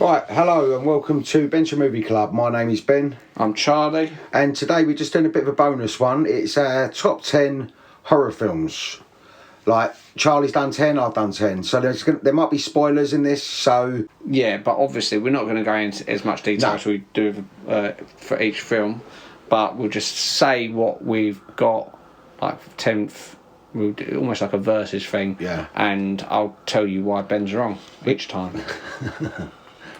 Right, hello and welcome to Bencher Movie Club. My name is Ben. I'm Charlie. And today we're just doing a bit of a bonus one. It's our top 10 horror films. Like, Charlie's done 10, I've done 10. So there might be spoilers in this, so... Yeah, but obviously we're not going to go into as much detail as we do for each film. But we'll just say what we've got, like 10th... We'll do almost like a versus thing. Yeah. And I'll tell you why Ben's wrong each time.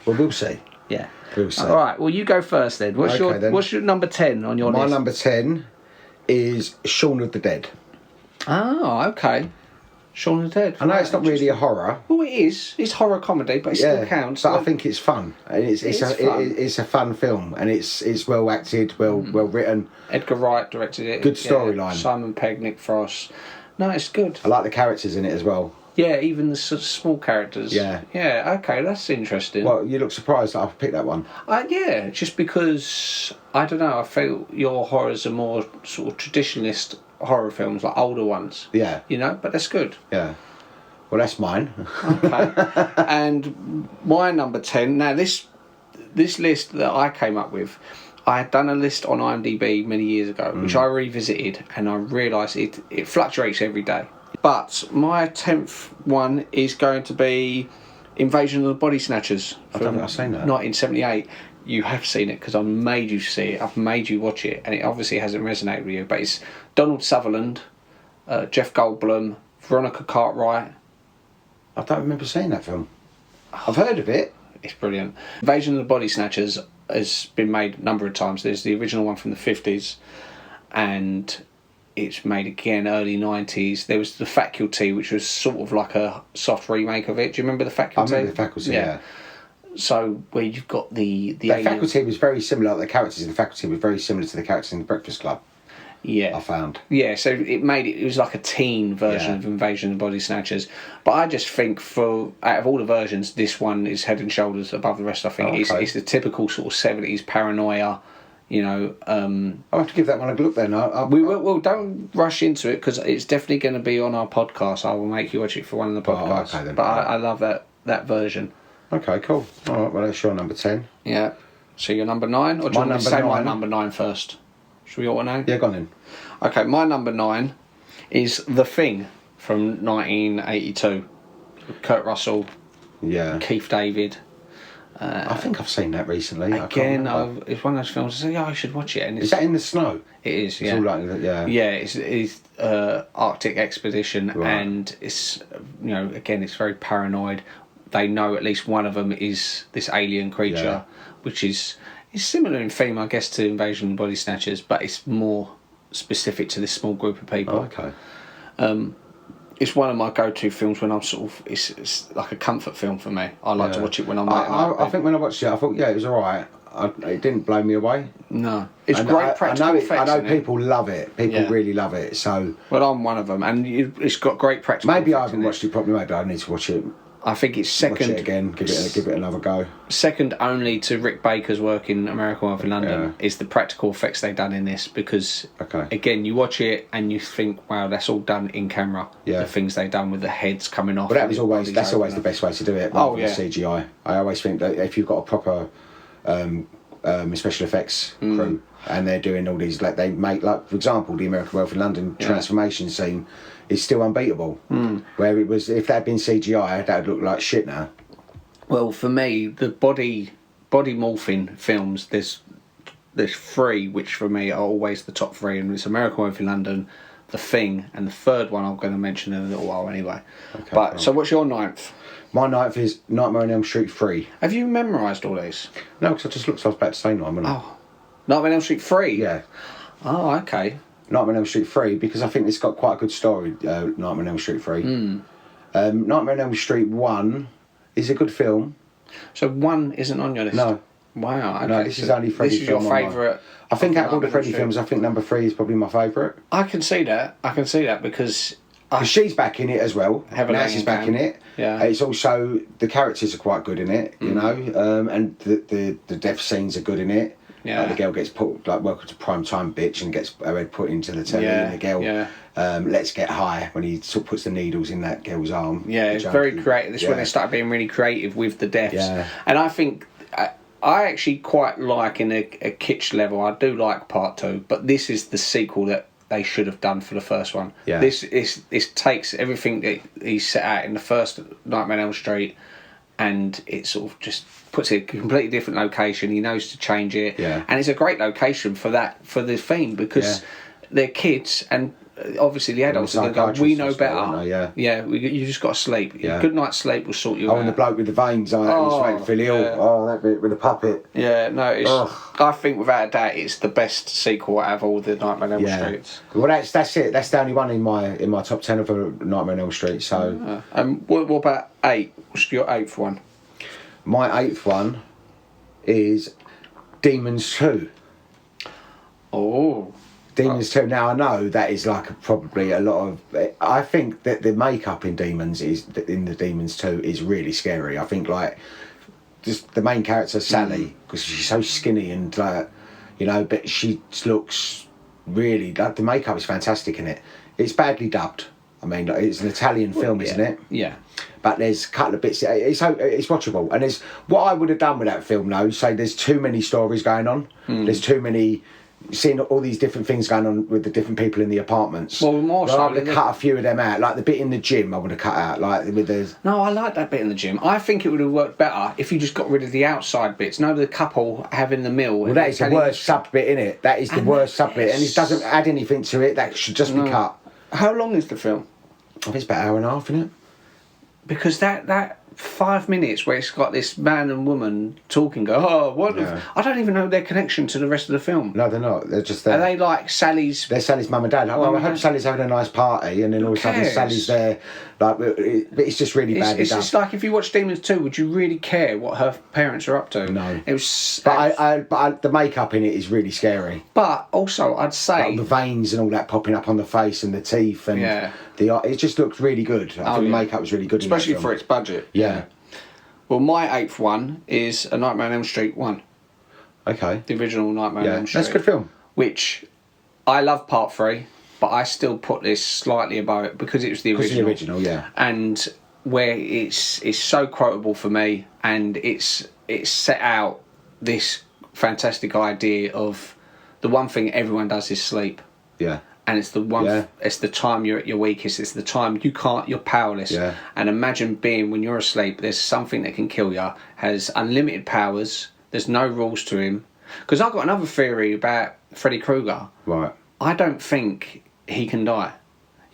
Well, we'll see. Yeah. We'll see. All right, well, you go first then. What's your number 10 on your list? My number 10 is Shaun of the Dead. Oh, okay. Shaun of the Dead. I know it's not really a horror. Well, it is. It's horror comedy, but it still counts. But I think it's fun. It's a fun film, and it's well acted, well written. Edgar Wright directed it. Good storyline. Simon Pegg, Nick Frost. No, it's good. I like the characters in it as well. Yeah, even the sort of small characters. Yeah. Yeah, okay, that's interesting. Well, you look surprised that I picked that one. Yeah, just because, I don't know, I feel your horrors are more sort of traditionalist horror films, like older ones. Yeah. You know, but that's good. Yeah. Well, that's mine. Okay. And my number 10, now this list that I came up with, I had done a list on IMDb many years ago, which I revisited, and I realised it fluctuates every day. But my 10th one is going to be Invasion of the Body Snatchers. I don't think I've seen that. 1978. You have seen it because I made you see it. I've made you watch it, and it obviously hasn't resonated with you. But it's Donald Sutherland, Jeff Goldblum, Veronica Cartwright. I don't remember seeing that film. I've heard of it. It's brilliant. Invasion of the Body Snatchers has been made a number of times. There's the original one from the 50s, and it's made again early 90s. There was The Faculty, which was sort of like a soft remake of it. Do you remember The Faculty? I remember The Faculty, yeah. So where you've got the Faculty was very similar. The characters in The Faculty were very similar to the characters in The Breakfast Club. Yeah, I found. Yeah, so it was like a teen version of Invasion of the Body Snatchers. But I just think out of all the versions, this one is head and shoulders above the rest. I think it's the typical sort of 70s paranoia. You know, I'll have to give that one a look then. Well, don't rush into it because it's definitely going to be on our podcast. I will make you watch it for one of the podcasts. Okay then. But I love that version. Okay, cool. All right, well, that's your number 10. Yeah. So you're number 9, or do you want me to say my number 9 first? Should we alternate? Yeah, go on then. Okay, my number 9 is The Thing from 1982. Kurt Russell. Yeah. Keith David. I think I've seen that recently. Again, it's one of those films. I say, I should watch it. And is that in the snow? It is. Yeah. It's all like that. Yeah. Yeah, it's Arctic expedition, right. And it's again, it's very paranoid. They know at least one of them is this alien creature, which is similar in theme, I guess, to Invasion of the Body Snatchers, but it's more specific to this small group of people. Oh, okay. It's one of my go-to films when I'm sort of... It's like a comfort film for me. I like to watch it when I'm... I think when I watched it, I thought, it was all right. It didn't blow me away. No. It's great practical effects. I know people love it. People really love it, so... Well, I'm one of them, and it's got great practical effects. Maybe I haven't watched it properly, maybe I need to watch it. I think it's second... Watch it again, give it another go. Second only to Rick Baker's work in American Werewolf in London is the practical effects they've done in this, because, again, you watch it and you think, wow, that's all done in camera. Yeah. The things they've done with the heads coming off. But that's always the best way to do it, rather than CGI. I always think that if you've got a proper special effects crew, and they're doing all these, like they make, like for example, the American Werewolf in London transformation scene is still unbeatable. Where it was, if that had been CGI, that would look like shit now. Well, for me, the body morphing films, there's 3 which for me are always the top 3, and it's American Werewolf in London, The Thing, and the third one I'm going to mention in a little while anyway. Okay, so what's your 9th? My 9th is Nightmare on Elm Street 3. Have you memorised all these? No, because I just looked, so I was about to say 9, wasn't I? Oh, Nightmare on Elm Street 3? Yeah. Oh, okay. Nightmare on Elm Street 3, because I think it's got quite a good story, Nightmare on Elm Street 3. Nightmare on Elm Street 1 is a good film. So 1 isn't on your list? No. Wow, okay. No, this is only Freddy film. This is your favourite? I think out of all the Freddy films, I think number 3 is probably my favourite. I can see that because... Because she's back in it as well. Nancy's back in it. Yeah. It's also, the characters are quite good in it, you know, and the death scenes are good in it. Yeah. The girl gets put, like, welcome to prime time bitch, and gets her head put into the telly, and the girl Let's Get High, when he sort of puts the needles in that girl's arm. Yeah, it's very creative. This is when they started being really creative with the deaths. Yeah. And I think I actually quite like, in a kitsch level, I do like part 2, but this is the sequel that they should have done for the first one. Yeah. This takes everything that he set out in the first Nightmare on Elm Street, and it sort of just puts it in a completely different location. He knows to change it. Yeah. And it's a great location for the theme, because they're kids, and obviously the adults are going to go, we know better. You just got to sleep. Yeah. Good night's sleep will sort you out. And the bloke with the veins, he's making me feel ill. Yeah. Oh, that bit with the puppet. Yeah, no, I think without a doubt it's the best sequel out of all the Nightmare on Elm Streets. Well, that's it. That's the only one in my top 10 of Nightmare on Elm Street. So, what about 8? What's your 8th one? My 8th one is Demons 2. Oh. Demons 2. Now, I know that is like probably a lot of... I think that the makeup in Demons in the Demons 2 is really scary. I think, like, just the main character, Sally, because she's so skinny and, but she looks really... Like, the makeup is fantastic in it. It's badly dubbed. I mean, it's an Italian film, isn't it? Yeah. But there's a couple of bits... It's watchable. And there's... What I would have done with that film, though, say there's too many stories going on. There's too many... Seeing all these different things going on with the different people in the apartments. Well, more so, I would have cut a few of them out. Like the bit in the gym, I would have cut out. Like with the... No, I like that bit in the gym. I think it would have worked better if you just got rid of the outside bits. No, the couple having the meal. Well, that is the worst sub bit, in it. That is the worst sub bit, and it doesn't add anything to it. That should just be cut. How long is the film? I think it's about an hour and a half, isn't it? Because that 5 minutes where it's got this man and woman talking, I don't even know their connection to the rest of the film. No, they're not. They're just there. Are they like Sally's... They're Sally's mum and dad. I hope Sally's having a nice party, and then all of a sudden Sally's there. Like, but it's just really badly done. It's just like, if you watch Demons 2, would you really care what her parents are up to? No. It was... But the makeup in it is really scary. But also, I'd say... Like the veins and all that popping up on the face and the teeth and it just looked really good. I think the makeup was really good, especially for its budget. Yeah. Well, my 8th one is A Nightmare on Elm Street 1. Okay. The original Nightmare on Elm Street. That's a good film. Which I love part 3, but I still put this slightly above it because it was the original. Because the original, yeah. And where it's so quotable for me, and it's set out this fantastic idea of the one thing everyone does is sleep. Yeah. And it's the one. It's the time you're at your weakest. It's the time you're powerless. Yeah. And imagine being, when you're asleep, there's something that can kill you. Has unlimited powers. There's no rules to him. Because I've got another theory about Freddy Krueger. Right. I don't think he can die.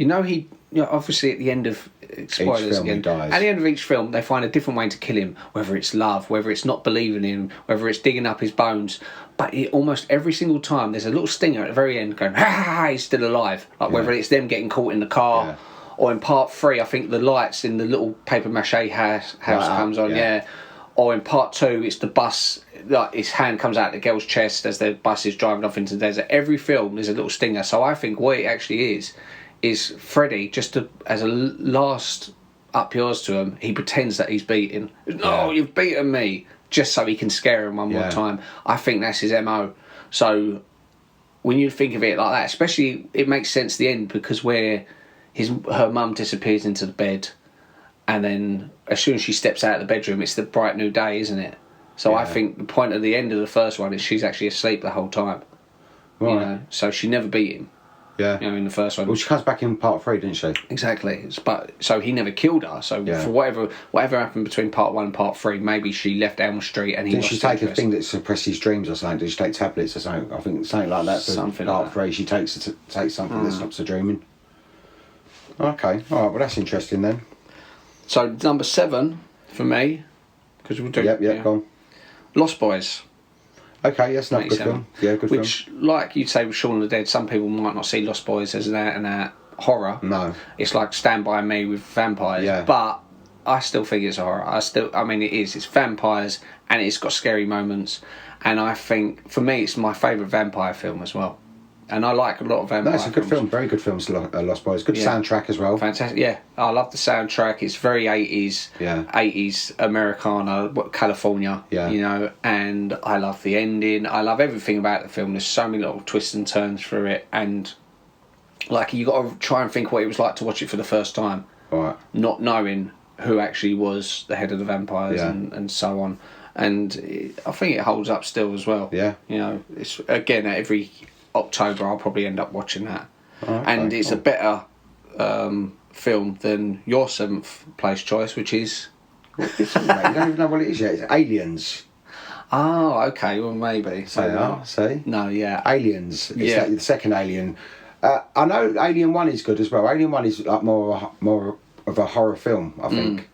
Obviously at the end of spoilers again. He dies. At the end of each film, they find a different way to kill him. Whether it's love, whether it's not believing him, whether it's digging up his bones. But almost every single time, there's a little stinger at the very end going, ha, he's still alive. Like whether it's them getting caught in the car, or in part 3, I think the lights in the little paper mache house comes on, Or in part 2, it's the bus, like his hand comes out the girl's chest as the bus is driving off into the desert. Every film, there's a little stinger. So I think what it actually is Freddy, just as a last up yours to him, he pretends that he's beaten. No, you've beaten me. Just so he can scare him one more time. I think that's his MO. So when you think of it like that, especially, it makes sense at the end, because where her mum disappears into the bed, and then as soon as she steps out of the bedroom, it's the bright new day, isn't it? So I think the point at the end of the first one is she's actually asleep the whole time. Right. So she never beat him. Yeah. In the first one. Well, she comes back in part 3, didn't she? Exactly. But so he never killed her. So for whatever happened between part 1 and part 3, maybe she left Elm Street and he. Didn't she take a thing that suppresses dreams or something? Did she take tablets or something? I think something like that. For something part like 3, she takes something that stops her dreaming. Okay. All right. Well, that's interesting then. So number 7 for me, because we'll do. Yep. Go on. Lost Boys. Okay, that's not a good film. Yeah, good film. Which, like you'd say with Shaun of the Dead, some people might not see Lost Boys as an out-and-out horror. No. It's like Stand By Me with vampires. Yeah. But I still think it's a horror. I mean, it is. It's vampires, and it's got scary moments. And I think, for me, it's my favourite vampire film as well. And I like a lot of vampire films. That's a good film. Very good films, Lost Boys. Good soundtrack as well. Fantastic. Yeah, I love the soundtrack. It's very 80s. Yeah. 80s Americana, California. Yeah. And I love the ending. I love everything about the film. There's so many little twists and turns through it. And like you got to try and think what it was like to watch it for the first time, Right. not knowing who actually was the head of the vampires and so on. And I think it holds up still as well. Yeah. You know, it's again every October I'll probably end up watching that, and it's a better film than your 7th place choice, which is. What is it, mate? You don't even know what it is yet. It's Aliens. Oh, okay. Well, maybe. So they are. See. No, yeah. Aliens. It's the second Alien. I know Alien 1 is good as well. Alien 1 is like more of a horror film, I think.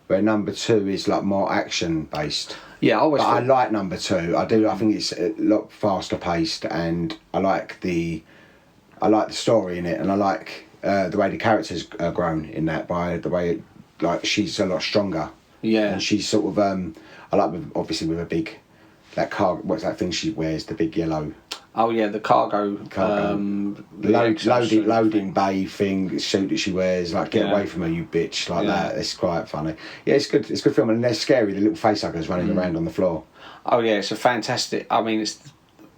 Where number 2 is like more action based. Yeah, I like number 2. I do. I think it's a lot faster paced, and I like the story in it, and I like the way the characters are grown in that by the way like she's a lot stronger. Yeah. And she's sort of I like obviously with a big that car. What's that thing she wears? The big yellow. Oh yeah, the cargo. Loading bay thing suit that she wears. Like get away from her, you bitch! Like that. It's quite funny. Yeah, it's good. It's a good film, and they're scary. The little facehuggers running around on the floor. Oh yeah, it's a fantastic. I mean, it's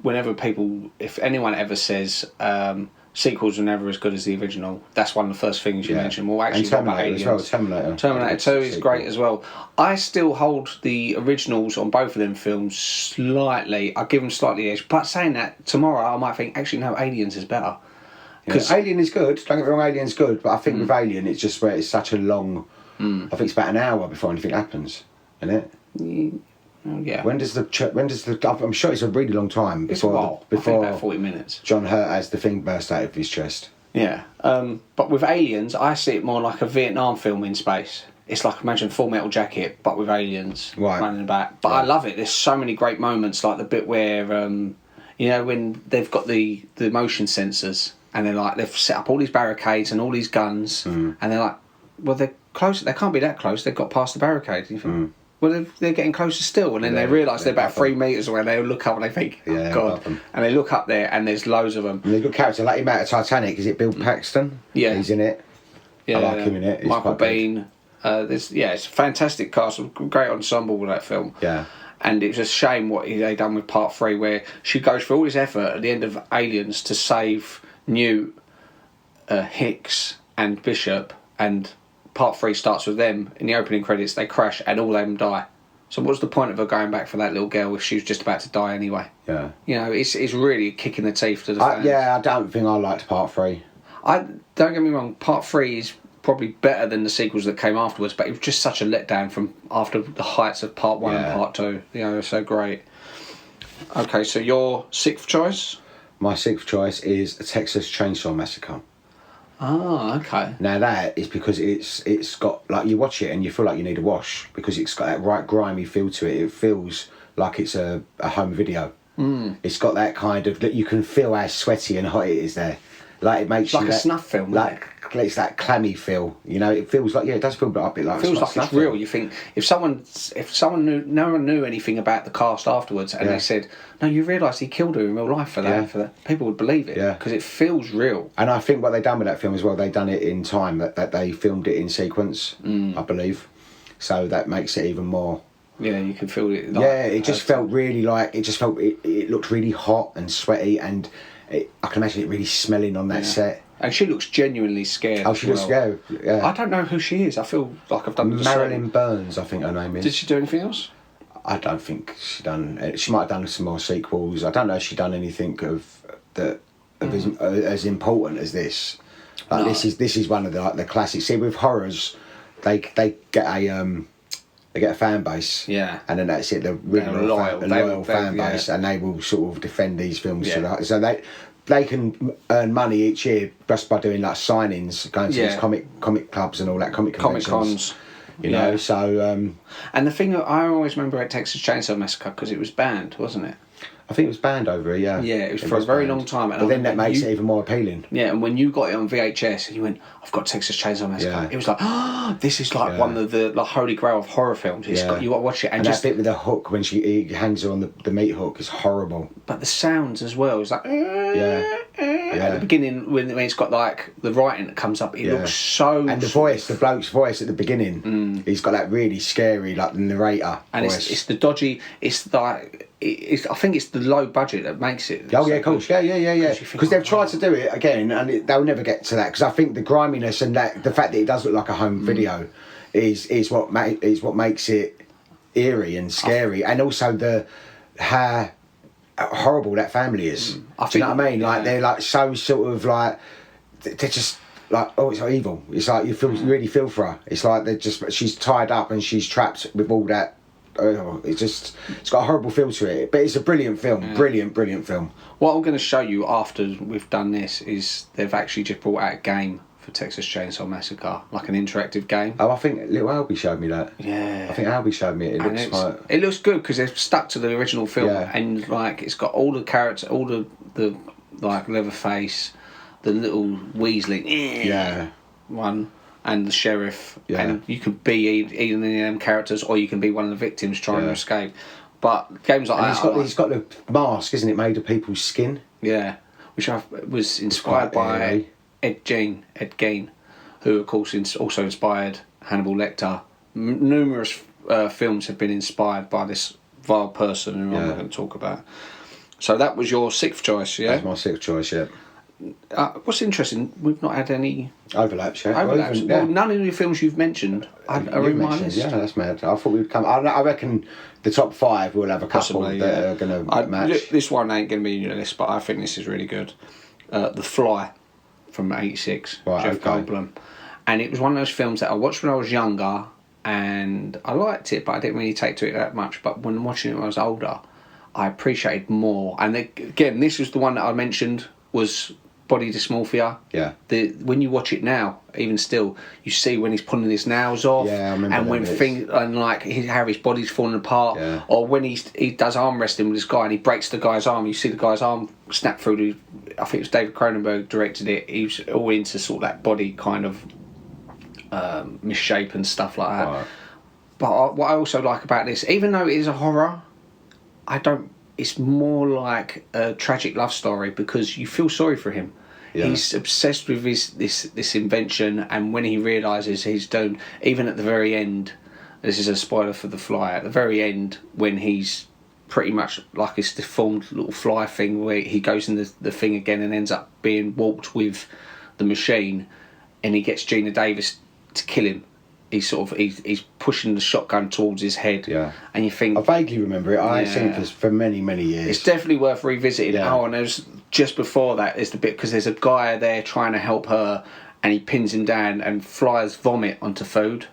whenever people, if anyone ever says sequels are never as good as the original, that's one of the first things you mention. Well, actually, and Terminator as well. Terminator 2 is great as well. I still hold the originals on both of them films slightly. I give them slightly edge. But saying that, tomorrow I might think, actually, no, Aliens is better. Because Alien is good. Don't get me wrong, Alien's good. But I think with Alien, it's just where it's such a long. I think it's about an hour before anything happens, isn't it? Yeah. When does the? I'm sure it's a really long time before I think about 40 minutes. John Hurt has the thing burst out of his chest. Yeah. But with Aliens, I see it more like a Vietnam film in space. It's like imagine Full Metal Jacket, but with aliens running about. But I love it. There's so many great moments, like the bit where when they've got the motion sensors and they've set up all these barricades and all these guns, and they're like, well, they're close. They can't be that close. They've got past the barricade. You think, well, they're getting closer still, and then they realise they're about 3 metres away. And they look up and they think, "Oh God!" And they look up there, and there's loads of them. And they've got characters like him out of Titanic. Is it Bill Paxton? Yeah, he's in it. Yeah, I like him in it. He's Michael Biehn. It's a fantastic cast, great ensemble with that film. Yeah. And it was a shame what they done with part 3, where she goes through all this effort at the end of Aliens to save Newt, Hicks, and Bishop, and part 3 starts with them. In the opening credits, they crash and all of them die. So what's the point of her going back for that little girl if she was just about to die anyway? Yeah. You know, it's really kicking the teeth to the fans. I don't think I liked part 3. Don't get me wrong, part 3 is probably better than the sequels that came afterwards, but it was just such a letdown from after the heights of part 1 and part 2. You know, so great. Okay, so your 6th choice? My 6th choice is Texas Chainsaw Massacre. Oh, okay. Now that is because it's got, like, you watch it and you feel like you need a wash because it's got that right grimy feel to it. It feels like it's a home video. It's got that kind of, that you can feel how sweaty and hot it is there. Like it makes like a snuff film, like it's that clammy feel. You know, it feels like it does feel a bit like. It feels like it's real. You think if someone knew, no one knew anything about the cast afterwards, and they said, "No, you realise he killed her in real life for that," people would believe it because it feels real. And I think what they done with that film as well, they done it in time that they filmed it in sequence, I believe, so that makes it even more. Yeah, you can feel it. It just felt really like it looked really hot and sweaty and. I can imagine it really smelling on that set. And she looks genuinely scared. Oh, she looks scared, yeah. I don't know who she is. I feel like I've done... Marilyn Burns, I think her name is. Did she do anything else? I don't think she done... She might have done some more sequels. I don't know if she done anything as important as this. Like no. This is one of the classics. See, with horrors, they get a... They get a fan base, and then that's it. They're really loyal fan base, and they will sort of defend these films. So they can earn money each year just by doing like signings, going to these comic clubs and all that, comic cons. You know, so. And the thing that I always remember at Texas Chainsaw Massacre because it was banned, wasn't it? I think it was banned over here, yeah. Yeah, it was for a very long time. But then that makes it even more appealing. Yeah, and when you got it on VHS and you went, I've got Texas Chainsaw Massacre, it was like, this is like one of the holy grail of horror films. You got to watch it. And just that bit with the hook when he hangs her on the meat hook is horrible. But the sounds as well, it's like... at the beginning when it's got like the writing that comes up, it looks so. And the bloke's voice at the beginning, he's got that really scary like the narrator and voice. It's the dodgy. It's like I think it's the low budget that makes it. Oh yeah, of course, yeah. Because they've tried to do it again, and they'll never get to that. Because I think the griminess and the fact that it does look like a home video is what makes it eerie and scary, and also how horrible that family is. Do you know what I mean? Like they're like so sort of like they're just like, oh, it's evil. It's like you really feel for her. It's like she's tied up and she's trapped with all that. It's got a horrible feel to it, but it's a brilliant film. Brilliant film. What I'm going to show you after we've done this is they've actually just brought out a game for Texas Chainsaw Massacre, like an interactive game. Oh, I think little Albie showed me that. Yeah. I think Albie showed me it. It looks good because they've stuck to the original film, and like it's got all the characters, all the like Leatherface, the little Weasley, one. And the sheriff, and you could be either of them characters, or you can be one of the victims trying to escape. But games like that, he's got the mask, isn't it, made of people's skin? Yeah, which was inspired by Ed Gein, who of course also inspired Hannibal Lecter. Numerous films have been inspired by this vile person, who I'm not going to talk about. So that was your sixth choice, yeah? That's my sixth choice, yeah. What's interesting, we've not had any overlaps. Well, none of the films you've mentioned are in my list. Yeah, that's mad. I thought we'd come. I reckon the top five will have a couple that are going to match. This one ain't going to be in your list, but I think this is really good. The Fly from '86, Jeff Goldblum, and it was one of those films that I watched when I was younger, and I liked it, but I didn't really take to it that much. But when watching it when I was older, I appreciated more. And again, this was the one that I mentioned was body dysmorphia. Yeah. When you watch it now, even still, you see when he's pulling his nails off. Yeah, I remember. And when how his body's falling apart. Yeah. Or when he does arm wrestling with this guy and he breaks the guy's arm. You see the guy's arm snap through. I think it was David Cronenberg directed it. He was all into sort of that body kind of misshape and stuff like that. Right. But what I also like about this, even though it is a horror, it's more like a tragic love story because you feel sorry for him. Yeah. He's obsessed with this invention, and when he realises he's done, even at the very end, this is a spoiler for The Fly, at the very end when he's pretty much like this deformed little fly thing where he goes in the thing again and ends up being warped with the machine, and he gets Gina Davis to kill him. He's pushing the shotgun towards his head. Yeah. And you think... I vaguely remember it. I've seen this for many, many years. It's definitely worth revisiting. Yeah. Oh, and there's just before that is the bit because there's a guy there trying to help her, and he pins him down, and flies vomit onto food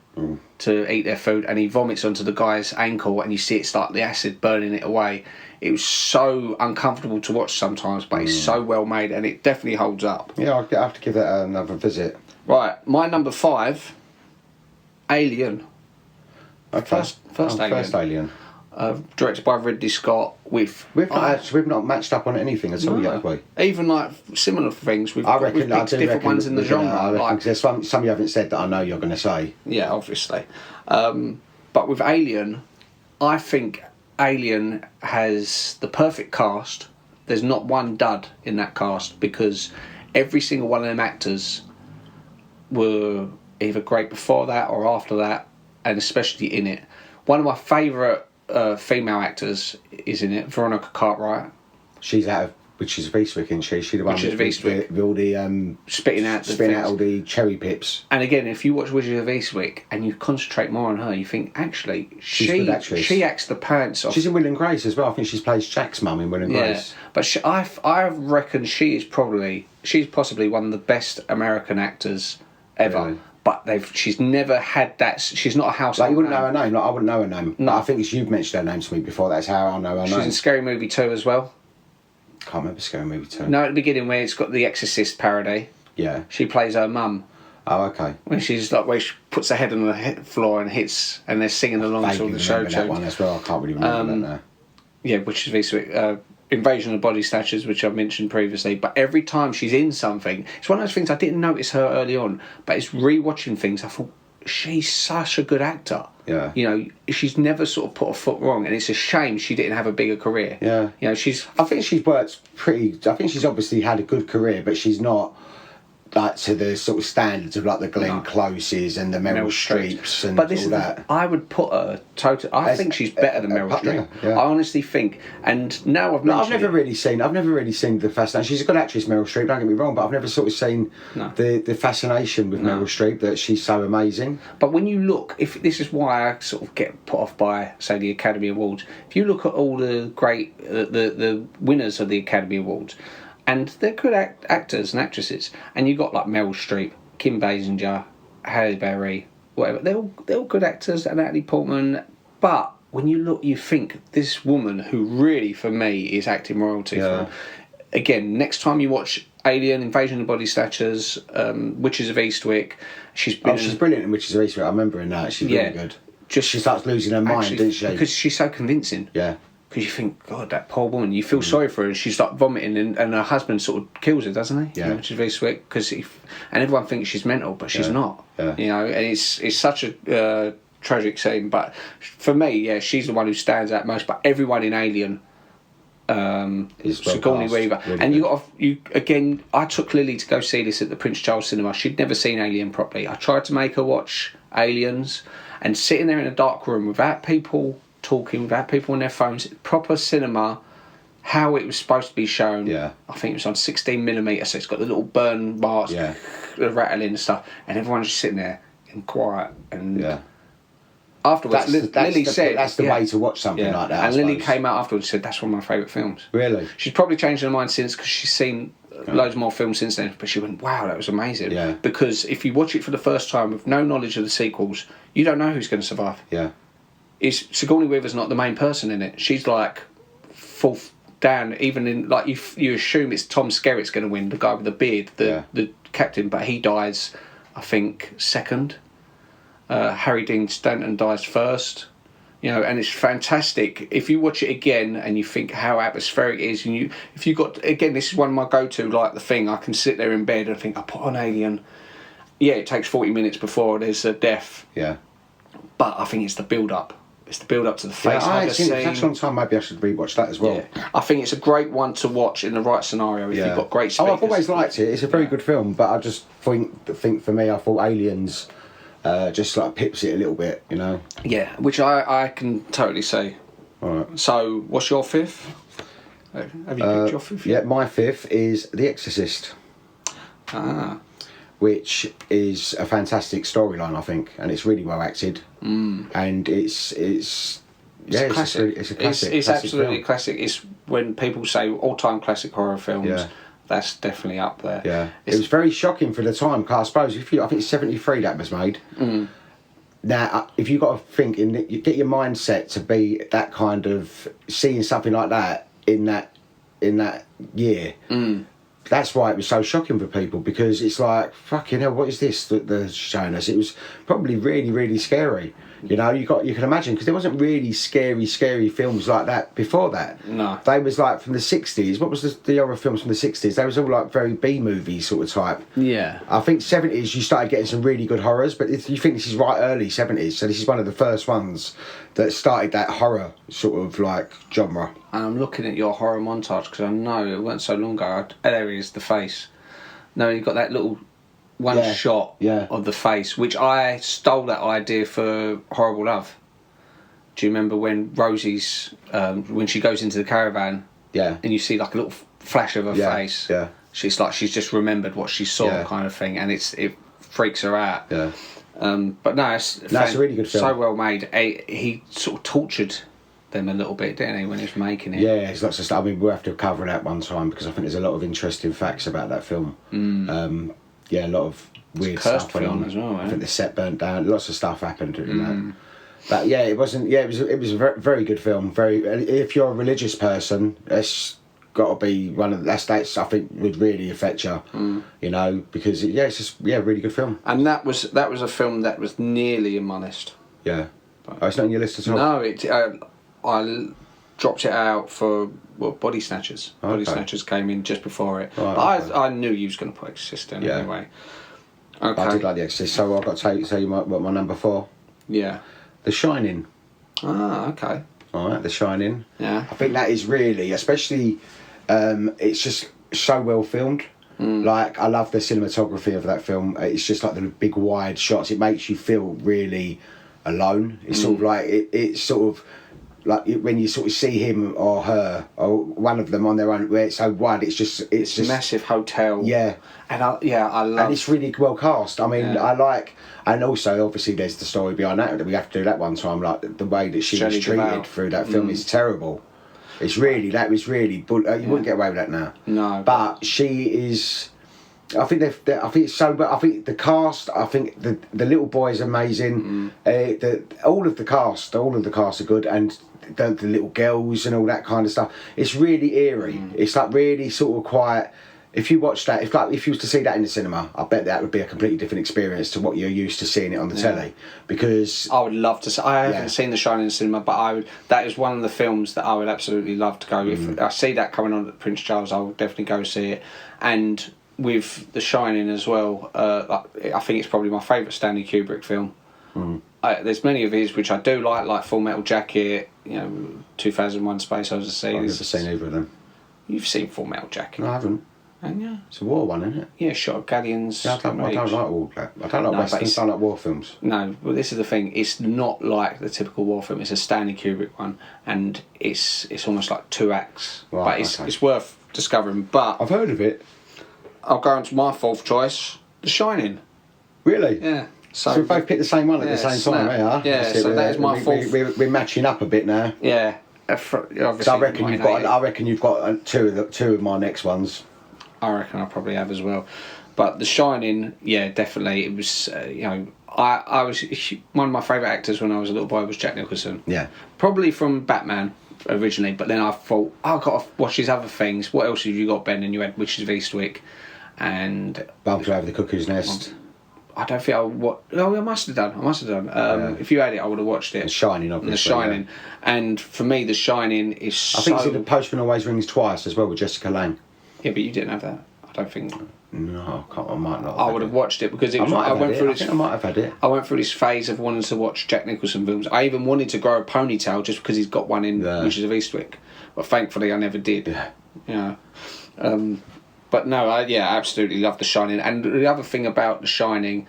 to eat their food, and he vomits onto the guy's ankle, and you see it start the acid burning it away. It was so uncomfortable to watch sometimes, but it's so well made, and it definitely holds up. Yeah, I'll have to give that another visit. Right, my number 5... Alien. Okay. First Alien. Directed by Ridley Scott. We've not matched up on anything at all yet, have we? Even like similar things. We've picked different ones in the genre. There's some you haven't said that I know you're going to say. Yeah, obviously. But with Alien, I think Alien has the perfect cast. There's not one dud in that cast because every single one of them actors were either great before that or after that, and especially in it. One of my favourite female actors is in it, Veronica Cartwright. She's out of Witches of Eastwick, isn't she? She's the one with all the spitting out all the cherry pips. And again, if you watch Witches of Eastwick and you concentrate more on her, you think actually she acts the pants off. She's in Will and Grace as well. I think she plays Jack's mum in Will and Grace. But I reckon she's possibly one of the best American actors ever. Really? But she's never had that. She's not a household. Like you wouldn't know her name. Like I wouldn't know her name. No, I think you've mentioned her name to me before. That's how I know her name. She's in Scary Movie 2 as well. Can't remember Scary Movie 2. No, at the beginning where it's got the Exorcist parody. Yeah. She plays her mum. Oh, okay. When she's like, where she puts her head on the floor and hits, and they're singing along to the show. That one as well. I can't really remember that now. Yeah, which is Invasion of Body Snatchers, which I've mentioned previously. But every time she's in something, it's one of those things I didn't notice her early on. But it's rewatching things. I thought she's such a good actor. Yeah. You know, she's never sort of put a foot wrong, and it's a shame she didn't have a bigger career. Yeah. You know, I think she's worked I think she's obviously had a good career, but she's not like to the sort of standards of like the Glenn Closes and the Meryl Streeps and but this all is that. I would put her totally. I think she's better than Meryl Streep. Yeah. I honestly think. And now I've never really seen the fascination. She's a good actress, Meryl Streep. Don't get me wrong, but I've never sort of seen the fascination with Meryl Streep, that she's so amazing. But when you look, if this is why I sort of get put off by, say, the Academy Awards. If you look at all the great the winners of the Academy Awards. And they're good actors and actresses. And you got like Meryl Streep, Kim Basinger, Halle Berry, whatever. They're all good actors, and Natalie Portman. But when you look, you think this woman, who really for me is acting royalty. Yeah. Again, next time you watch Alien, Invasion of the Body Snatchers, Witches of Eastwick, she's brilliant in Witches of Eastwick. I remember in that. She's really good. She starts losing her mind, doesn't she? Because she's so convincing. Yeah. Because you think, God, that poor woman. You feel sorry for her, and she starts vomiting, and her husband sort of kills her, doesn't he? Yeah. Which is very sweet. And everyone thinks she's mental, but she's not. Yeah. You know, and it's such a tragic scene. But for me, she's the one who stands out most. But everyone in Alien, Sigourney Weaver, really and good. I took Lily to go see this at the Prince Charles Cinema. She'd never seen Alien properly. I tried to make her watch Aliens, and sitting there in a dark room without people talking, without people on their phones, proper cinema, how it was supposed to be shown. Yeah. I think it was on 16mm, so it's got the little burn marks, the rattling and stuff, and everyone's just sitting there in quiet. And afterwards, Lily said that's the way to watch something like that. And Lily came out afterwards and said that's one of my favourite films. Really? She's probably changed her mind since, because she's seen loads more films since then, but she went, wow, that was amazing. Yeah. Because if you watch it for the first time with no knowledge of the sequels, you don't know who's going to survive. Yeah. Sigourney Weaver's not the main person in it. She's like fourth down, even in like you assume it's Tom Skerritt's going to win, the guy with the beard, the captain, but he dies, I think, second. Harry Dean Stanton dies first. You know, and it's fantastic. If you watch it again and you think how atmospheric it is, and if you got, again, this is one of my go-to, like the thing, I can sit there in bed and think, I put on Alien. Yeah, it takes 40 minutes before there's a death. Yeah. But I think it's the build-up. It's the build-up to the face. I've seen it for such a long time, maybe I should rewatch that as well. Yeah. I think it's a great one to watch in the right scenario if you've got great speakers. I've always liked it. It's a very good film, but I just think for me, I thought Aliens just like pips it a little bit, you know? Yeah, which I can totally see. All right. So, what's your fifth? Have you picked your fifth? Yeah, my fifth is The Exorcist. Which is a fantastic storyline, I think, and it's really well acted, and it's a classic. It's absolutely classic. It's when people say all-time classic horror films. Yeah. That's definitely up there. Yeah, it was very shocking for the time. Because I suppose I think it's 73 that was made. Now, if you got to think, you get your mindset to be that kind of seeing something like that in that year. That's why it was so shocking for people, because it's like, fucking hell, what is this that they're showing us? It was probably really, really scary. You know, you can imagine, because there wasn't really scary films like that before that. No. They was like from the 60s. What was the horror films from the 60s? They was all like very B-movie sort of type. Yeah. I think 70s you started getting some really good horrors, but you think this is right early 70s, so this is one of the first ones that started that horror sort of like genre. And I'm looking at your horror montage, because I know it wasn't so long ago. There is the face. No, you've got that little shot of the face, which I stole that idea for Horrible Love. Do you remember when Rosie's when she goes into the caravan? Yeah. And you see like a little flash of her face. Yeah. She's just remembered what she saw, kind of thing, and it freaks her out. Yeah. But no, it's a really good film. So well made. He sort of tortured them a little bit, didn't he, when he was making it? Yeah, it's lots of stuff. I mean, we'll have to cover that one time, because I think there's a lot of interesting facts about that film. A lot of weird stuff went on as well. I think the set burnt down. Lots of stuff happened. You know. But yeah, it wasn't. Yeah, it was a very, very good film. If you're a religious person, that's got to be one of that's I think would really affect you. You know, because it's just a really good film. And that was a film that was nearly in my list. Yeah. It's not on your list at all. No, I dropped it out for Body Snatchers. Okay. Body Snatchers came in just before it. Right, but I knew you was going to put Exorcist in anyway. Okay. I did like The Exorcist, so I've got to tell you my number 4. Yeah. The Shining. Ah, okay. All right, The Shining. Yeah. I think that is really, especially, it's just so well filmed. Like, I love the cinematography of that film. It's just like the big wide shots. It makes you feel really alone. It's sort of like it's sort of like when you sort of see him or her or one of them on their own, where it's so wide. It's just Massive hotel. Yeah. And I love. And it's really well cast. I mean, I like, and also obviously there's the story behind that. We have to do that one time. Like the way that she was treated through that film is terrible. It's really, that was really, but you wouldn't get away with that now. No. But she is. I think I think it's so. But I think the cast. I think the little boy is amazing. All of the cast are good, and the little girls and all that kind of stuff. It's really eerie. It's like really sort of quiet. If you watch that, if you was to see that in the cinema, I bet that would be a completely different experience to what you're used to seeing it on the telly. Because I would love to see. I haven't seen The Shining in the cinema, but that is one of the films that I would absolutely love to go. If I see that coming on at Prince Charles, I will definitely go see it. And with The Shining as well, I think it's probably my favourite Stanley Kubrick film. There's many of his which I do like Full Metal Jacket, 2001: Space Odyssey. I've never seen either of them. You've seen Full Metal Jacket? No, I haven't. And yeah, it's a war one, isn't it? Yeah, shot of galleons. Yeah, I don't like war. I don't like westerns. I don't like war films. No, but this is the thing. It's not like the typical war film. It's a Stanley Kubrick one, and it's almost like 2 acts. Right, but it's worth discovering. But I've heard of it. I'll go on to my 4th choice, The Shining. Really? Yeah. So we both picked the same one at the same time, Yeah, so that is my 4th. We're matching up a bit now. Yeah. So I reckon you've got two of my next ones. I reckon I probably have as well. But The Shining, yeah, definitely. It was, I was one of my favourite actors when I was a little boy was Jack Nicholson. Yeah. Probably from Batman originally, but then I thought, I've got to watch these other things. What else have you got, Ben? And you had Witches of Eastwick and Bumped Over the Cuckoo's Nest. I don't think I must have done. If you had it, I would have watched it. The Shining, obviously. The Shining. Yeah. And for me, The Shining is I think it's in The Postman Always Rings Twice as well with Jessica Lange. Yeah, but you didn't have that. I don't think. No, I might not. I would have watched it because it was. I might have had it. I went through this phase of wanting to watch Jack Nicholson films. I even wanted to grow a ponytail just because he's got one in Witches of Eastwick, but thankfully I never did. Yeah. But no, I absolutely love The Shining. And the other thing about The Shining,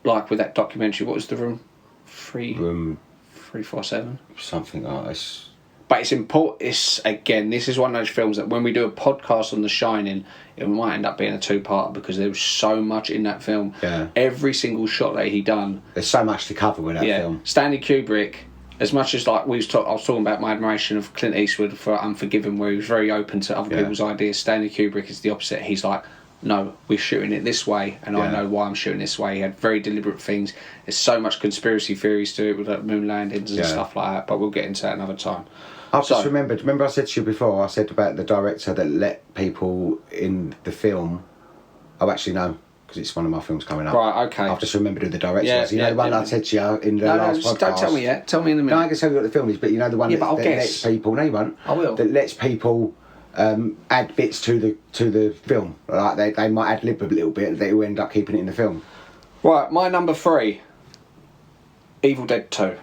like with that documentary, what was the room? Room 347. Something like this. But it's important. This is one of those films that when we do a podcast on The Shining, it might end up being a 2-parter because there was so much in that film. Yeah. Every single shot that he done. There's so much to cover with that film. Stanley Kubrick, as much as like I was talking about my admiration of Clint Eastwood for Unforgiven, where he was very open to other people's ideas. Stanley Kubrick is the opposite. He's like, no, we're shooting it this way, and I know why I'm shooting this way. He had very deliberate things. There's so much conspiracy theories to it with like moon landings and stuff like that. But we'll get into that another time. I've just remembered. Remember, I said to you before. I said about the director that let people in the film. Oh, actually, no, because it's one of my films coming up. Right. Okay. I've just remembered who the director was. You know the one I said to you in the last podcast. Don't tell me yet. Tell me in a minute. No, I can tell you what the film is, but you know the one that lets people. No, you won't. I will. That lets people add bits to the film. Like they might ad lib a little bit. They will end up keeping it in the film. Right. My number 3. Evil Dead 2.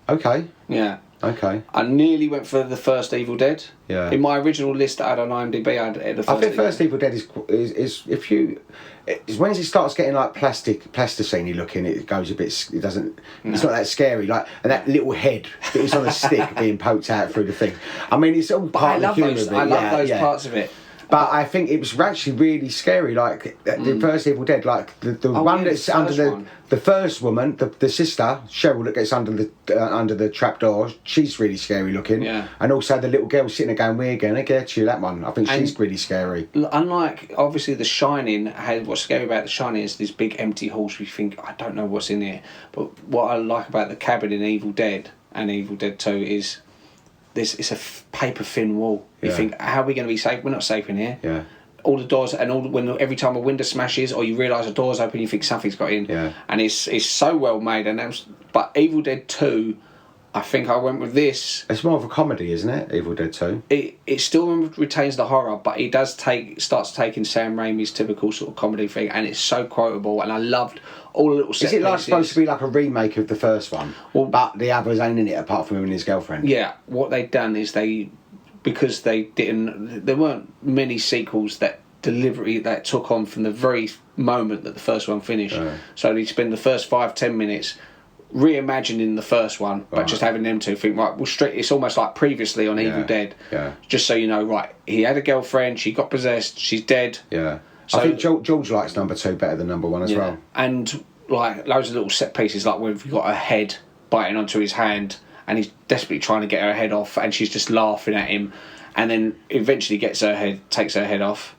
Okay. Yeah. Okay. I nearly went for the first Evil Dead. Yeah. In my original list I had on IMDb, I had the first. I think first Evil Dead is if you. When it starts getting like plasticine looking, it goes a bit. It doesn't. No. It's not that scary. Like and that little head that is on a stick being poked out through the thing. I mean, it's all part of the humour of it. I love those parts of it. But I think it was actually really scary. Like the first Evil Dead, like the one that's under the first woman, the sister Cheryl that gets under the trap door. She's really scary looking. Yeah. And also the little girl sitting there going, "We're gonna get you." That one, I think she's really scary. Unlike obviously The Shining, what's scary about The Shining is this big empty halls. We think I don't know what's in here. But what I like about the cabin in Evil Dead and Evil Dead 2 is. It's a paper thin wall. You think, how are we going to be safe? We're not safe in here. Yeah. All the doors and every time a window smashes or you realise a door's open, you think something's got in. Yeah. And it's so well made. But Evil Dead 2, I think I went with this. It's more of a comedy, isn't it? Evil Dead 2. It still retains the horror, but it does starts taking Sam Raimi's typical sort of comedy thing, and it's so quotable. And I loved all the little set Is it like pieces. supposed to be like a remake of the first one? Well, but the others ain't in it apart from him and his girlfriend. Yeah, what they'd done is because there weren't many sequels that deliberately that took on from the very moment that the first one finished. So they'd spend the first 5-10 minutes reimagining the first one, but just having them two think, right, it's almost like previously on Evil Dead. Yeah. Just so you know, right, he had a girlfriend, she got possessed, she's dead. Yeah. So, I think George likes number 2 better than number 1 as well. And like loads of little set pieces, like when you've got her head biting onto his hand and he's desperately trying to get her head off and she's just laughing at him, and then eventually takes her head off,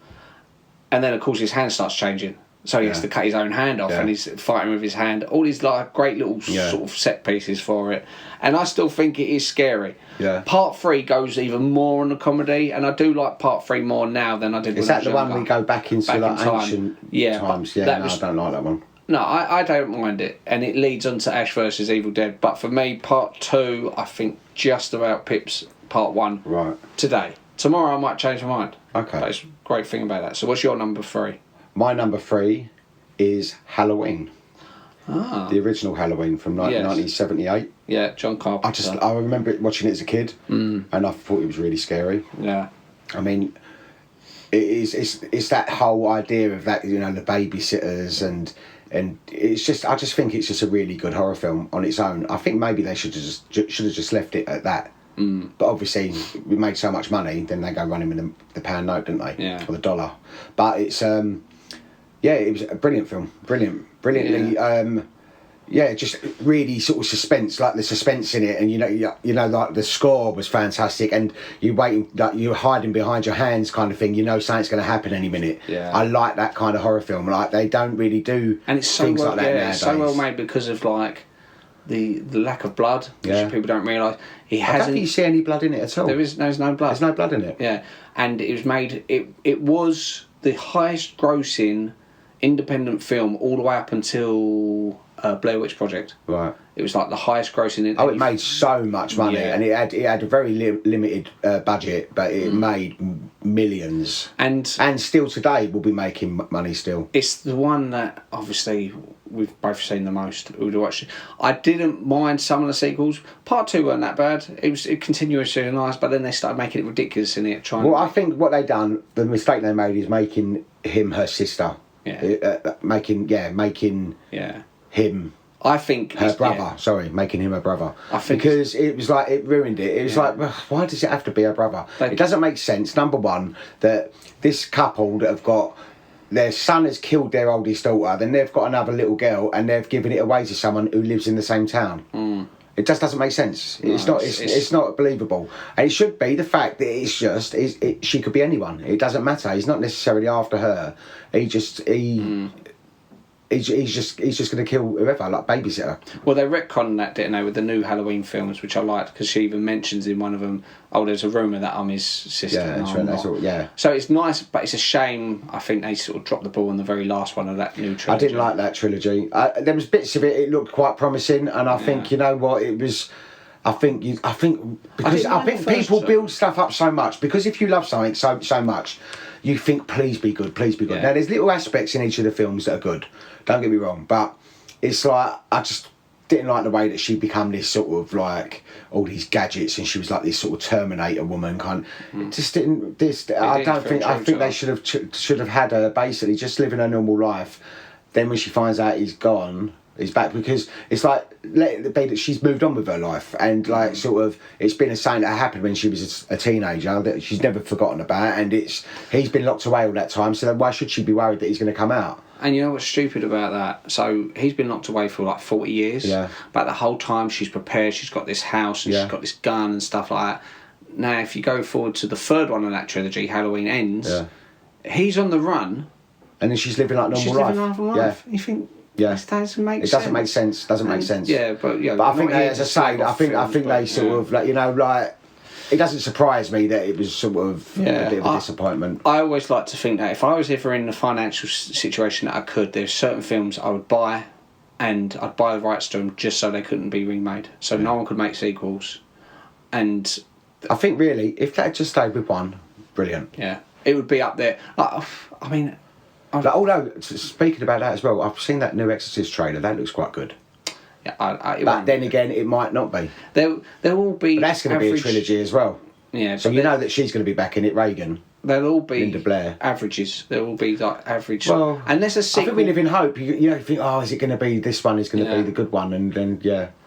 and then of course his hand starts changing. So he has to cut his own hand off, and he's fighting with his hand. All these like great little sort of set pieces for it, and I still think it is scary. Yeah. Part 3 goes even more on the comedy, and I do like Part 3 more now than I did. Is when I that was the one younger. we go back into like ancient times? Yeah, I don't like that one. No, I don't mind it, and it leads on to Ash versus Evil Dead. But for me, Part 2, I think just about pips Part 1. Right. Today, tomorrow I might change my mind. Okay. That's a great thing about that. So, what's your number 3? My number 3 is Halloween. The original Halloween from 1978. Yeah, John Carpenter. I remember watching it as a kid, and I thought it was really scary. Yeah. I mean, it's that whole idea of that, you know, the babysitters and it's just, I just think it's just a really good horror film on its own. I think maybe they should have just left it at that. But obviously, we made so much money, then they go running with the pound note, didn't they? Yeah. Or the dollar. But it's it was a brilliant film, brilliantly. Just really sort of suspense, like the suspense in it, and you know, like the score was fantastic, and you waiting, like you're hiding behind your hands, kind of thing. You know, something's going to happen any minute. Yeah. I like that kind of horror film. Like they don't really do And it's so things well, like that nowadays. it's so well made because of like the lack of blood, which people don't realise. I don't think you see any blood in it at all. There's no blood. There's no blood in it. Yeah, and it was made. It was the highest grossing independent film all the way up until Blair Witch Project. Right. It was like the highest grossing. It made so much money, and it had a very limited budget, but it made millions. And still today, will be making money still. It's the one that obviously we've both seen the most. We'd watched. I didn't mind some of the sequels. Part 2 weren't that bad. It continuously nice, but then they started making it ridiculous in it. I think what they done, the mistake they made is making him her sister. Yeah. Making him. I think her brother. Sorry, making him her brother. I think because it was like it ruined it. It was like, well, why does it have to be her brother? It doesn't make sense. Number one, that this couple that have got their son has killed their oldest daughter, then they've got another little girl, and they've given it away to someone who lives in the same town. It just doesn't make sense. It's not believable. And it should be the fact that she could be anyone. It doesn't matter. He's not necessarily after her. He's just going to kill whoever, like babysitter. Well, they retconned that, didn't they, with the new Halloween films, which I liked because she even mentions in one of them, there's a rumour that I'm his sister. Yeah, that's right. That's all, yeah. So it's nice, but it's a shame. I think they sort of dropped the ball on the very last one of that new trilogy. I didn't like that trilogy. There was bits of it. It looked quite promising, and I think you know what it was. I think people build stuff up so much because if you love something so much, you think please be good. Yeah. Now there's little aspects in each of the films that are good. Don't get me wrong, but it's like I just didn't like the way that she become this sort of like all these gadgets, and she was like this sort of Terminator woman kind. It just didn't. I think they should have had her basically just living her normal life. Then when she finds out he's gone, he's back, because it's like let it be that she's moved on with her life, and like sort of it's been a something that happened when she was a teenager that she's never forgotten about, and he's been locked away all that time. So then why should she be worried that he's going to come out? And you know what's stupid about that? So he's been locked away for like 40 years. Yeah. But the whole time she's prepared, she's got this house and she's got this gun and stuff like that. Now, if you go forward to the third one in that trilogy, Halloween Ends, he's on the run. And then she's living like normal life. Yeah. You think... Yeah, it doesn't make sense. It doesn't make sense. Doesn't make sense. Yeah, but but I think, as I say, I think they sort of like it doesn't surprise me that it was sort of a bit of a disappointment. I always like to think that if I was ever in the financial situation that I could, there's certain films I would buy, and I'd buy the rights to them just so they couldn't be remade, so no one could make sequels. And I think really, if they had just stayed with one, brilliant. Yeah, it would be up there. Like, I mean, Like, although, speaking about that as well, I've seen that new Exorcist trailer. That looks quite good. Yeah, but then again, it might not be. There will be. But that's going to be a trilogy as well. Yeah. So you know that she's going to be back in it, Reagan. There'll all be Linda Blair. averages. There will be like average. Well, unless a sequel. I think we live in hope. You think, oh, is it going to be this one? Is going to be the good one? And then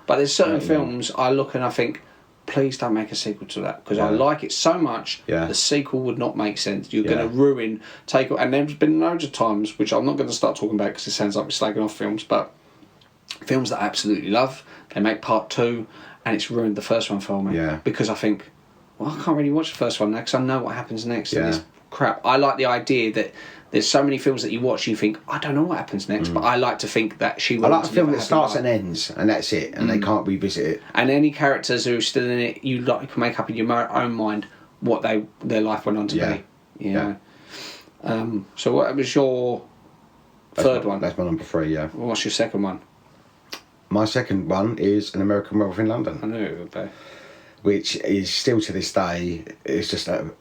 But there's certain films I look and I think, please don't make a sequel to that because I like it so much. Yeah. The sequel would not make sense. You're going to ruin and there's been loads of times which I'm not going to start talking about because it sounds like we're slagging off films, but films that I absolutely love, they make part 2 and it's ruined the first one for me. Yeah. Because I think, well, I can't really watch the first one now because I know what happens next. Yeah. And it's crap. I like the idea that there's so many films that you watch and you think, I don't know what happens next, but I like to think that she will. I like a film that starts and ends and that's it, and they can't revisit it. And any characters who are still in it, you like can make up in your own mind what their life went on to be. You know? So what was your third one? That's my number 3, yeah. What's your second one? My second one is An American Werewolf in London. I knew it would be. Which is still to this day, it's just an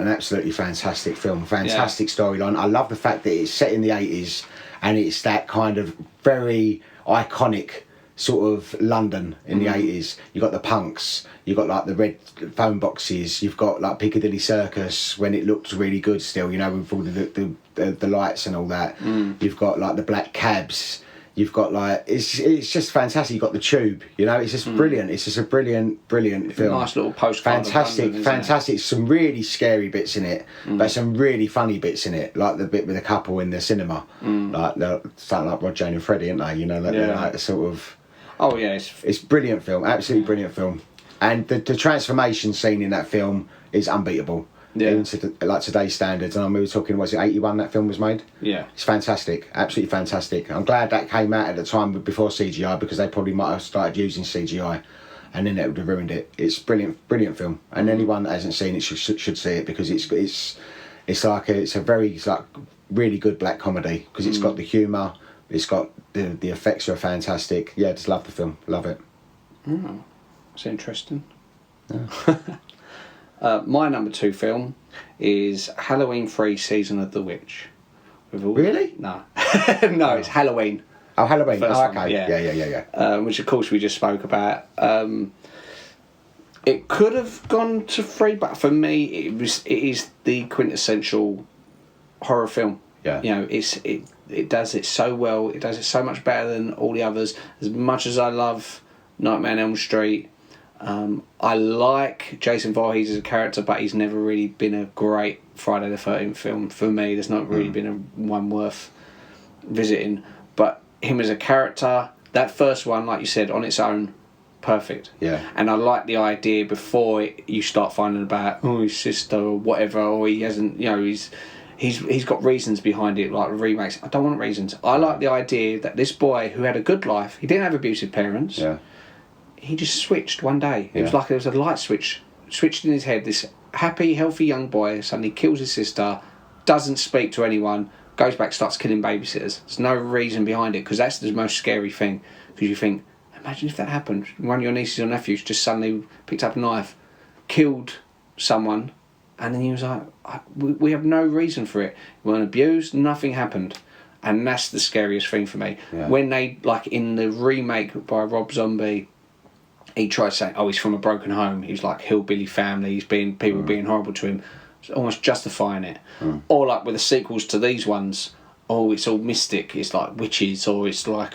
absolutely fantastic film, fantastic storyline. I love the fact that it's set in the 80s and it's that kind of very iconic sort of London in the 80s. You've got the punks, you've got like the red phone boxes, you've got like Piccadilly Circus when it looked really good still, you know, with all the lights and all that. You've got like the black cabs. You've got like it's just fantastic. You've got the Tube, you know. It's just brilliant. It's just a brilliant film. Nice little postcard. Fantastic. Some really scary bits in it, but some really funny bits in it. Like the bit with the couple in the cinema, like something like Roger and Freddie, aren't they? You know, like sort of. Oh yeah, it's brilliant film. Absolutely brilliant film, and the transformation scene in that film is unbeatable. Yeah. Even to like today's standards, and we were talking, was it 81 that film was made? Yeah. It's fantastic, absolutely fantastic. I'm glad that came out at the time before CGI because they probably might have started using CGI and then it would have ruined it. It's brilliant film, and anyone that hasn't seen it should see it because it's a very really good black comedy because it's got the humour, it's got the effects are fantastic. Yeah, just love the film, love it. Oh, that's interesting. Yeah. My number 2 film is Halloween 3 Season of the Witch. Really? No. No, it's Halloween. Oh, Halloween. Oh, okay. One, Yeah. Which, of course, we just spoke about. It could have gone to 3, but for me, it is the quintessential horror film. Yeah. You know, it does it so well. It does it so much better than all the others. As much as I love Nightmare on Elm Street, I like Jason Voorhees as a character, but he's never really been a great Friday the 13th film for me. There's not really been one worth visiting. But him as a character, that first one, like you said, on its own, perfect. Yeah. And I like the idea before you start finding about his sister or whatever, or he hasn't, you know, he's got reasons behind it, like remakes. I don't want reasons. I like the idea that this boy who had a good life, he didn't have abusive parents. Yeah. He just switched one day. It was like there was a light switched in his head. This happy, healthy young boy suddenly kills his sister, doesn't speak to anyone, goes back, starts killing babysitters. There's no reason behind it because that's the most scary thing. Because you think, imagine if that happened. One of your nieces or nephews just suddenly picked up a knife, killed someone, and then he was like, we have no reason for it. We weren't abused, nothing happened. And that's the scariest thing for me. Yeah. When they, like in the remake by Rob Zombie, he tried saying, he's from a broken home. He was like hillbilly family. People being horrible to him. It's almost justifying it. Or like with the sequels to these ones, it's all mystic. It's like witches, or it's like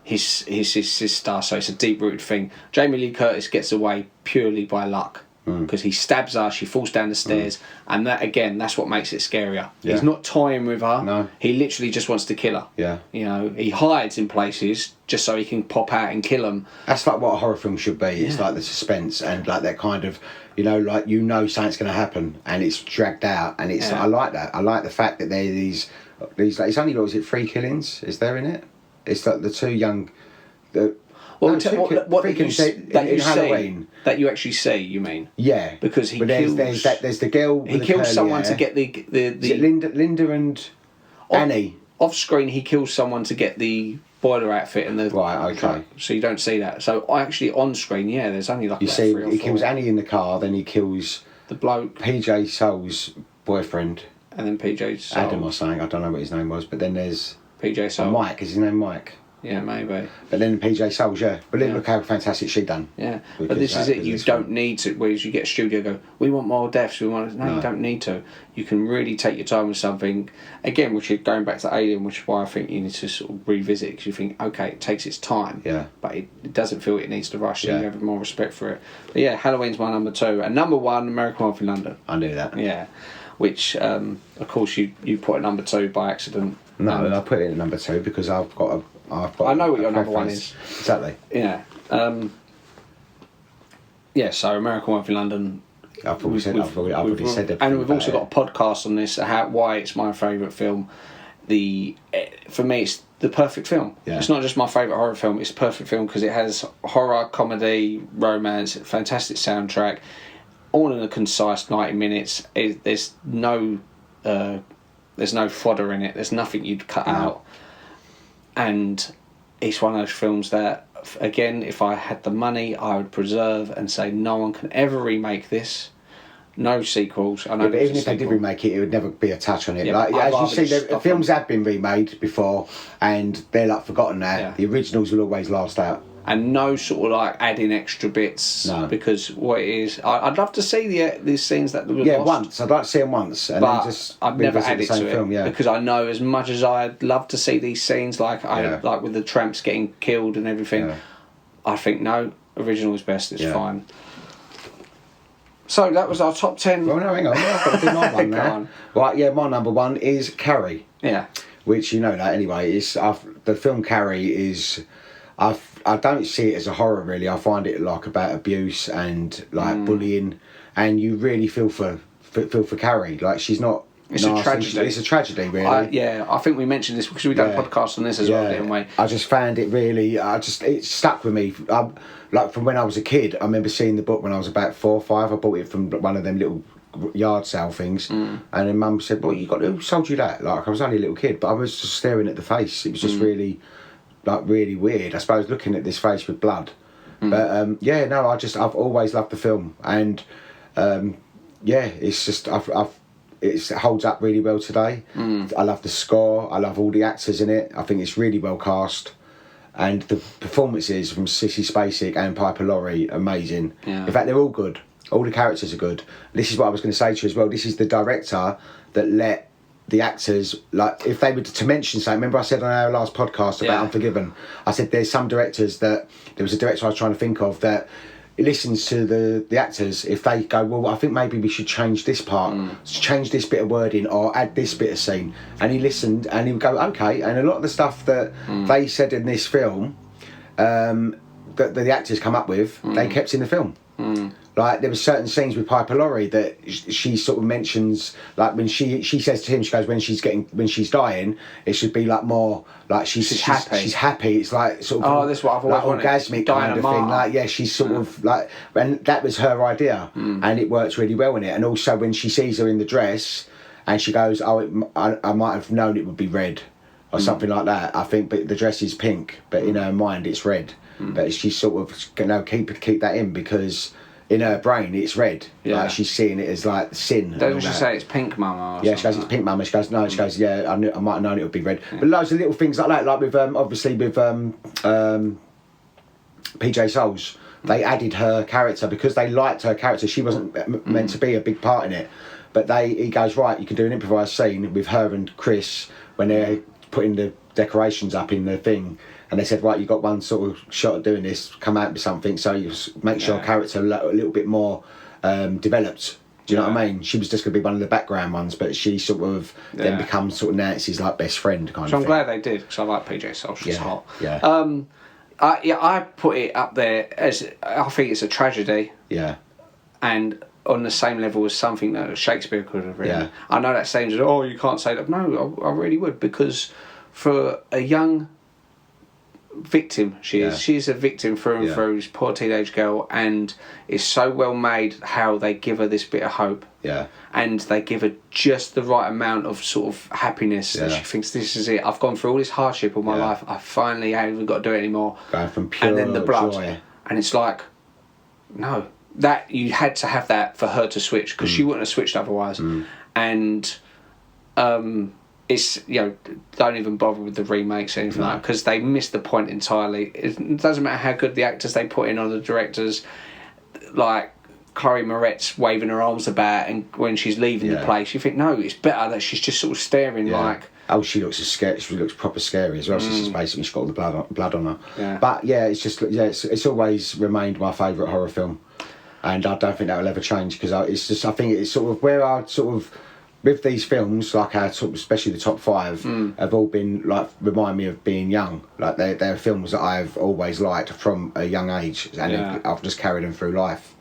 his sister. So it's a deep rooted thing. Jamie Lee Curtis gets away purely by luck because he stabs her. She falls down the stairs, and that's what makes it scarier. Yeah. He's not toying with her. No. He literally just wants to kill her. Yeah. You know, he hides in places just so he can pop out and kill them. That's like what a horror film should be. It's like the suspense and like that kind of, something's going to happen and it's dragged out, and it's I like that. I like the fact that there are these like, it's only, 3 killings is there in it? It's like the 2 young what Halloween that you actually see, you mean? Yeah, because there's the girl with he kills someone to get the is it Linda and Annie off screen. He kills someone to get the boiler outfit and the right. Okay, truck, so you don't see that. So actually on screen, there's only like you see 3 or 4. He kills Annie in the car, then he kills the bloke PJ Soul's boyfriend. and then PJ Soul. Adam or something. I don't know what his name was, but then there's PJ Soul. Mike. Is his name Mike? Yeah, maybe. But then PJ Souls, yeah. But look how fantastic she done. Yeah, but this is it. You don't need to. Whereas you get a studio go, we want more deaths. No, you don't need to. You can really take your time with something. Again, which is going back to Alien, which is why I think you need to sort of revisit, because you think, okay, it takes its time. Yeah. But it doesn't feel it needs to rush. So you have more respect for it. But yeah, Halloween's my number 2, and number 1, American Werewolf in London. I knew that. Yeah, which of course you put at number 2 by accident. No, I put it at number 2 because I've got. I know what your number 1 is. Exactly. Yeah. So American Werewolf in London. I've already said it. And we've also got a podcast on this, why it's my favourite film. For me, it's the perfect film. Yeah. It's not just my favourite horror film, it's a perfect film because it has horror, comedy, romance, fantastic soundtrack, all in a concise 90 minutes. There's no fodder in it, there's nothing you'd cut out. And it's one of those films that, again, if I had the money, I would preserve and say no one can ever remake this. No sequels. I know but even if they did remake it, it would never be a touch on it. Yeah, as you see, the films have been remade before, and they're forgotten now. Yeah. The originals will always last out. And no sort of adding extra bits. No. Because what it is, I'd love to see these scenes that were lost. Once. I'd like to see them once, and but then just I've never added to it film, because I know as much as I'd love to see these scenes, like with the tramps getting killed and everything. Yeah. I think no, original is best. It's fine. So that was our top 10. Well, no, hang on. I've got to do my one now. Right, yeah, my number 1 is Carrie. Yeah. Which you know that anyway. The film Carrie is. I don't see it as a horror really. I find it about abuse and bullying, and you really feel for Carrie. She's not. It's a tragedy. It's a tragedy, really. I think we mentioned this because we done a podcast on this as well, didn't we? I just found it really. It stuck with me. From when I was a kid, I remember seeing the book when I was about 4 or 5. I bought it from one of them little yard sale things, and then Mum said, "Well, who sold you that?" I was only a little kid, but I was just staring at the face. It was just really. Really weird, I suppose, looking at this face with blood. But I've always loved the film, and it's just it holds up really well today. I love the score, I love all the actors in it. I think it's really well cast, and the performances from Sissy Spacek and Piper Laurie, amazing. In fact, they're all good. All the characters are good. This is what I was going to say to you as well. This is the director that let the actors, if they were to mention something, remember I said on our last podcast about Unforgiven, I said there's some directors there was a director I was trying to think of that listens to the actors. If they go, well, I think maybe we should change this part, change this bit of wording or add this bit of scene, and he listened and he would go, okay. And a lot of the stuff that they said in this film that the actors come up with, they kept in the film. There were certain scenes with Piper Laurie that she sort of mentions, when she says to him, she goes, when she's dying, it should be more she's happy. She's happy. It's this is what I've always wanted. Orgasmic kind of thing. She's sort of and that was her idea, and it works really well in it. And also when she sees her in the dress, and she goes, I might have known it would be red, or something like that. I think, but the dress is pink, but in her mind it's red. But she's sort of keep that in because. In her brain, it's red. She's seeing it as sin. Doesn't she say it's pink, Mama? Yeah, she goes, it's pink, Mama. She goes, no. She goes, yeah, I might have known it would be red. But loads of little things like that, with obviously with PJ Souls, they added her character because they liked her character. She wasn't meant to be a big part in it, but he goes, right, you can do an improvised scene with her and Chris when they're putting the decorations up in the thing. And they said, right, you got one sort of shot at doing this, come out with something, so you make your character a little bit more developed. Do you know what I mean? She was just going to be one of the background ones, but she sort of then becomes sort of Nancy's best friend kind of thing. So I'm glad they did, because I like PJ Souls, she's hot. Yeah. I put it up there as, I think it's a tragedy. Yeah. And on the same level as something that Shakespeare could have written. Yeah. I know that seems, you can't say that. No, I really would, because for a young victim she's a victim through and through, this poor teenage girl, and it's so well made how they give her this bit of hope, and they give her just the right amount of sort of happiness that she thinks, this is it, I've gone through all this hardship all my life, I finally haven't got to do it anymore, going from pure and then the blood joy. And it's no, that you had to have that for her to switch, because she wouldn't have switched otherwise. And it's, you know, don't even bother with the remakes or anything like that, because they miss the point entirely. It doesn't matter how good the actors they put in or the directors, like Chloe Moretz waving her arms about, and when she's leaving the place, you think, no, it's better that she's just sort of staring like. Oh, she looks scary. She looks proper scary as well. She's basically, she's got all the blood on her. Yeah. But yeah, it's just it's always remained my favourite horror film, and I don't think that will ever change, because I think it's sort of where I sort of, with these films, like our especially the top 5, have all been like, remind me of being young. Like they're films that I've always liked from a young age, and I've just carried them through life.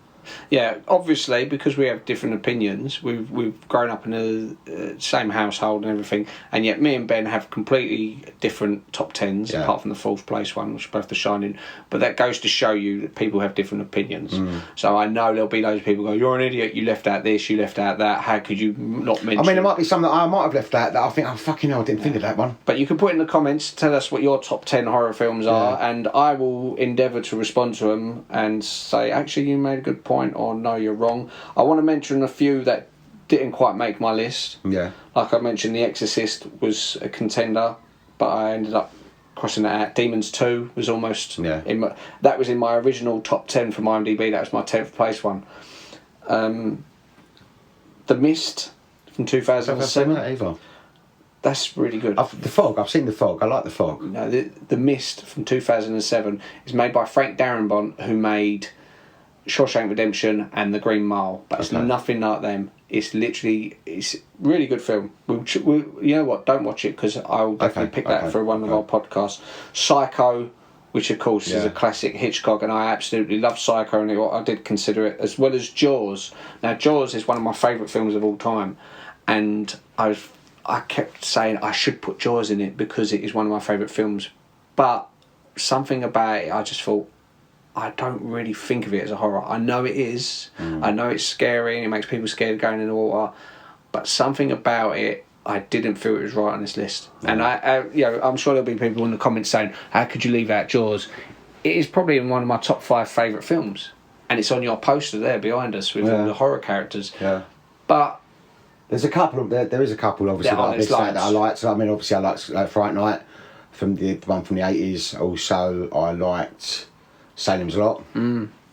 Yeah, obviously, because we have different opinions, we've grown up in the same household and everything, and yet me and Ben have completely different top 10s, apart from the 4th place one, which is both The Shining. But that goes to show you that people have different opinions. So I know there'll be loads of people go, you're an idiot, you left out this, you left out that, how could you not mention... I mean, there might be some that I might have left out that I think, oh, fucking hell, I didn't think of that one. But you can put in the comments, tell us what your top 10 horror films are, and I will endeavour to respond to them and say, actually, you made a good point, or no, you're wrong. I want to mention a few that didn't quite make my list. Yeah. Like I mentioned, The Exorcist was a contender, but I ended up crossing that out. Demons 2 was almost... that was in my original top 10 from IMDb. That was my 10th place one. The Mist from 2007. Either. That's really good. The Fog. I've seen The Fog. I like The Fog. No, the Mist from 2007 is made by Frank Darabont, who made Shawshank Redemption and The Green Mile, but it's nothing like them. It's literally, it's a really good film. You know what? Don't watch it, because I'll definitely pick that for one of our podcasts. Psycho, which of course is a classic Hitchcock, and I absolutely love Psycho, and I did consider it, as well as Jaws. Now, Jaws is one of my favourite films of all time, and I kept saying I should put Jaws in it because it is one of my favourite films, but something about it, I just thought, I don't really think of it as a horror. I know it is. I know it's scary and it makes people scared going in the water, but something about it, I didn't feel it was right on this list. And I'm sure there'll be people in the comments saying, "How could you leave out Jaws?" It is probably in one of my top 5 favourite films, and it's on your poster there behind us with all the horror characters. Yeah. But there's a couple. There is a couple, obviously, that I liked. So, I mean, obviously, I liked Fright Night, from the one from the 80s. Also, I liked Salem's Lot,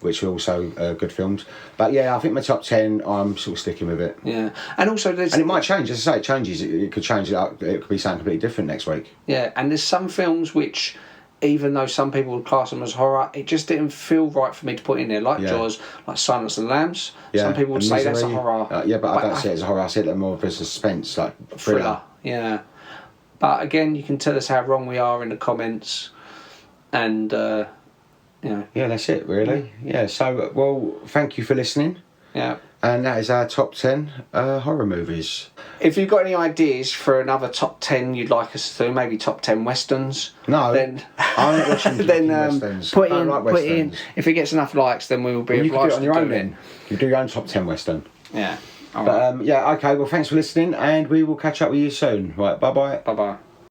which were also good films. But yeah, I think my top 10, I'm sort of sticking with it. Yeah, and also and it might change. As I say, it changes. It could change it up. It could be something completely different next week. Yeah, and there's some films which, even though some people would class them as horror, it just didn't feel right for me to put in there. Like Jaws, like Silence of the Lambs. Some people would say that's a horror. But I don't see it as a horror. I see it more of a suspense, like thriller. Yeah. But again, you can tell us how wrong we are in the comments, and yeah, that's it really. Yeah, so well, thank you for listening. Yeah. And that is our top 10 horror movies. If you've got any ideas for another top 10 you'd like us to do, maybe top 10 westerns, then I'm not watching westerns. Put in. If it gets enough likes, then we will be obliged to do it on your own then. You do your own top 10 western. Yeah. But okay, well, thanks for listening, and we will catch up with you soon. Right, bye-bye. Bye-bye.